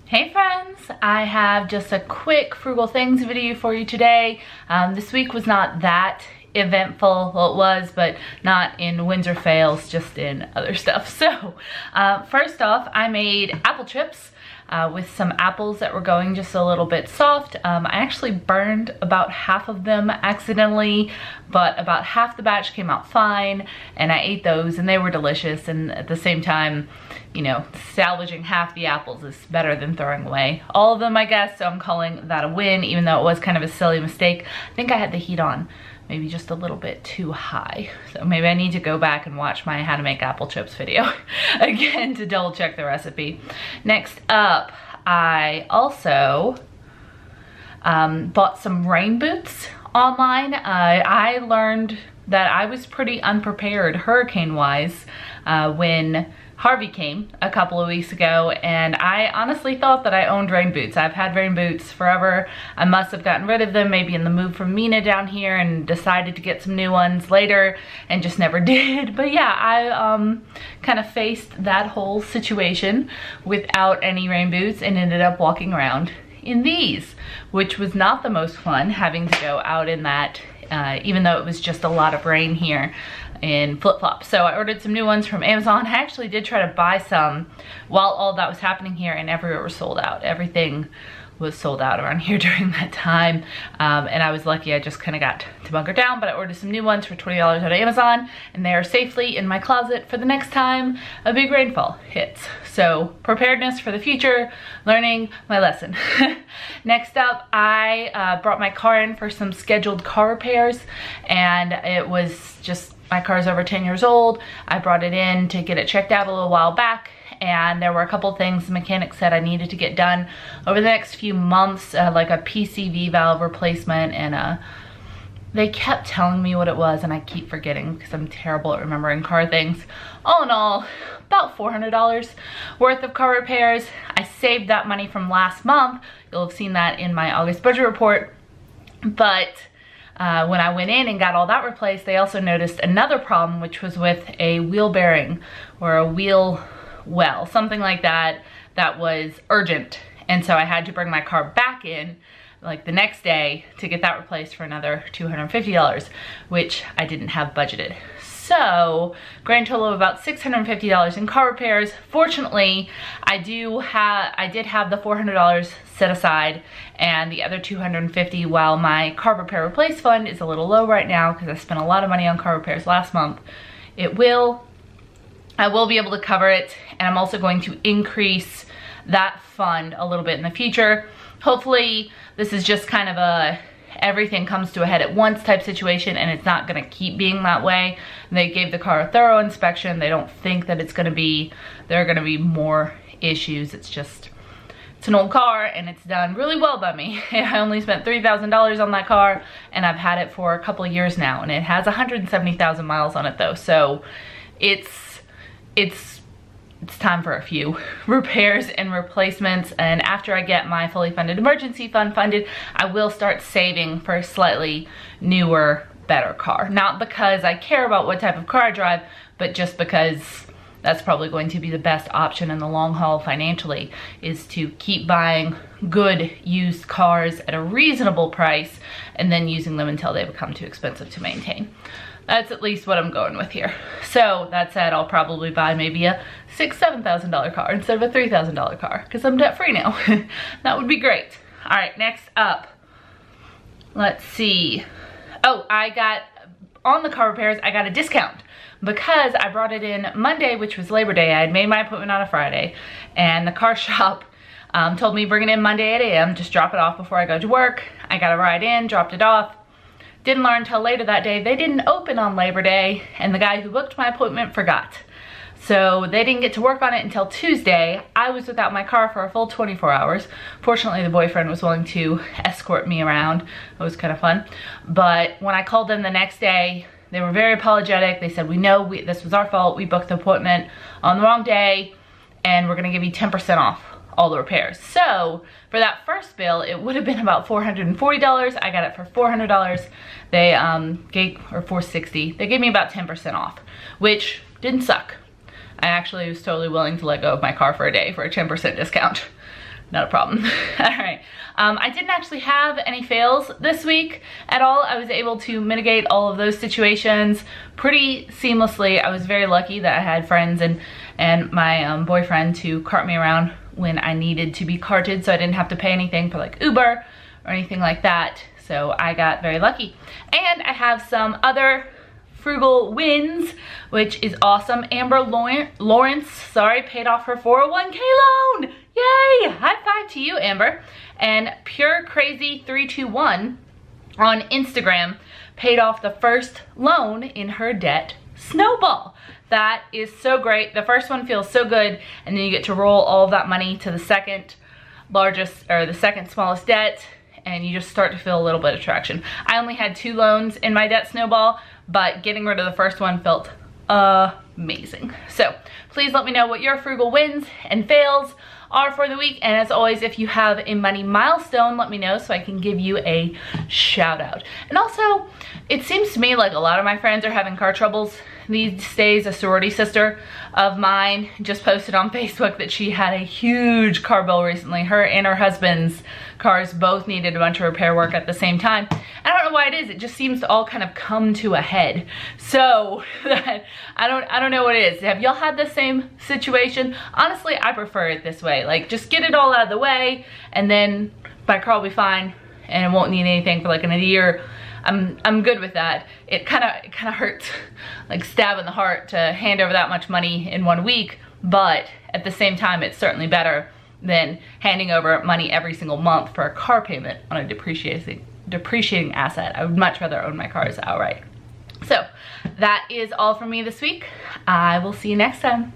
Hey friends, I have just a quick Frugal Things video for you today. This week was not that eventful. Well, it was, but not in wins or fails, just in other stuff. So first off, I made apple chips with some apples that were going just a little bit soft. I actually burned about half of them accidentally, but about half the batch came out fine, and I ate those and they were delicious. And at the same time, you know, salvaging half the apples is better than throwing away all of them, I guess. So I'm calling that a win, even though it was kind of a silly mistake. I think I had the heat on maybe just a little bit too high. So maybe I need to go back and watch my how to make apple chips video again to double check the recipe. Next up, I also bought some rain boots online. I learned that I was pretty unprepared hurricane-wise when Harvey came a couple of weeks ago, and I honestly thought that I owned rain boots. I've had rain boots forever. I must have gotten rid of them maybe in the move from Mina down here and decided to get some new ones later and just never did. But yeah, I kind of faced that whole situation without any rain boots and ended up walking around in these, which was not the most fun, having to go out in that even though it was just a lot of rain here, in flip-flops. So I ordered some new ones from Amazon. I actually did try to buy some while all that was happening here, and everywhere was sold out. Everything was sold out around here during that time, and I was lucky. I just kind of got to bunker down, but I ordered some new ones for $20 out of Amazon, and they are safely in my closet for the next time a big rainfall hits. So preparedness for the future, learning my lesson. Next up, I brought my car in for some scheduled car repairs, and it was just, my car's over 10 years old. I brought it in to get it checked out a little while back, and there were a couple things the mechanic said I needed to get done over the next few months, like a PCV valve replacement, and they kept telling me what it was, and I keep forgetting because I'm terrible at remembering car things. All in all, about $400 worth of car repairs. I saved that money from last month. You'll have seen that in my August budget report. But when I went in and got all that replaced, they also noticed another problem, which was with a wheel bearing or a wheel well, something like that, that was urgent. And so I had to bring my car back in like the next day to get that replaced for another $250, which I didn't have budgeted. So grand total of about $650 in car repairs. Fortunately, I did have the $400 set aside, and the other $250, while my car repair replace fund is a little low right now because I spent a lot of money on car repairs last month. I will be able to cover it, and I'm also going to increase that fund a little bit in the future. Hopefully this is just kind of a everything comes to a head at once type situation, and it's not going to keep being that way. They gave the car a thorough inspection. They don't think that there are going to be more issues. It's an old car, and it's done really well by me. I only spent $3,000 on that car, and I've had it for a couple of years now, and it has 170,000 miles on it though. So it's time for a few repairs and replacements, and after I get my fully funded emergency fund funded, I will start saving for a slightly newer, better car. Not because I care about what type of car I drive, but just because that's probably going to be the best option in the long haul financially, is to keep buying good used cars at a reasonable price and then using them until they become too expensive to maintain. That's at least what I'm going with here. So that said, I'll probably buy maybe a $6,000, $7,000 car instead of a $3,000 car because I'm debt free now. That would be great. All right, next up, let's see. Oh, on the car repairs, I got a discount because I brought it in Monday, which was Labor Day. I had made my appointment on a Friday, and the car shop told me bring it in Monday at 8 a.m. Just drop it off before I go to work. I got a ride in, dropped it off. Didn't learn until later that day they didn't open on Labor Day, and the guy who booked my appointment forgot. So they didn't get to work on it until Tuesday. I was without my car for a full 24 hours. Fortunately, the boyfriend was willing to escort me around. It was kind of fun. But when I called them the next day, they were very apologetic. They said, we know this was our fault. We booked the appointment on the wrong day, and we're gonna give you 10% off all the repairs. So for that first bill, it would have been about $440. I got it for $400. They gave, or $460. They gave me about 10% off, which didn't suck. I actually was totally willing to let go of my car for a day for a 10% discount. not a problem. All right. I didn't actually have any fails this week at all. I was able to mitigate all of those situations pretty seamlessly. I was very lucky that I had friends and my boyfriend to cart me around when I needed to be carted, so I didn't have to pay anything for like Uber or anything like that. So I got very lucky. And I have some other frugal wins, which is awesome. Amber Lawrence, paid off her 401k loan. Yay! High five to you, Amber. And Pure Crazy 321 on Instagram paid off the first loan in her debt snowball. That is so great. The first one feels so good, and then you get to roll all of that money to the second largest or the second smallest debt, and you just start to feel a little bit of traction. I only had 2 loans in my debt snowball, but getting rid of the first one felt amazing. So please let me know what your frugal wins and fails are for the week. And as always, if you have a money milestone, let me know so I can give you a shout out. And also, it seems to me like a lot of my friends are having car troubles these days. A sorority sister of mine just posted on Facebook that she had a huge car bill recently. Her and her husband's cars both needed a bunch of repair work at the same time. I don't know why it is. It just seems to all kind of come to a head. So I don't know what it is. Have y'all had the same situation? Honestly, I prefer it this way. Like, just get it all out of the way, and then my car will be fine and it won't need anything for like another year. I'm good with that. It kind of hurts, like stab in the heart, to hand over that much money in 1 week, but at the same time, it's certainly better than handing over money every single month for a car payment on a depreciating asset. I would much rather own my cars outright. So that is all from me this week. I will see you next time.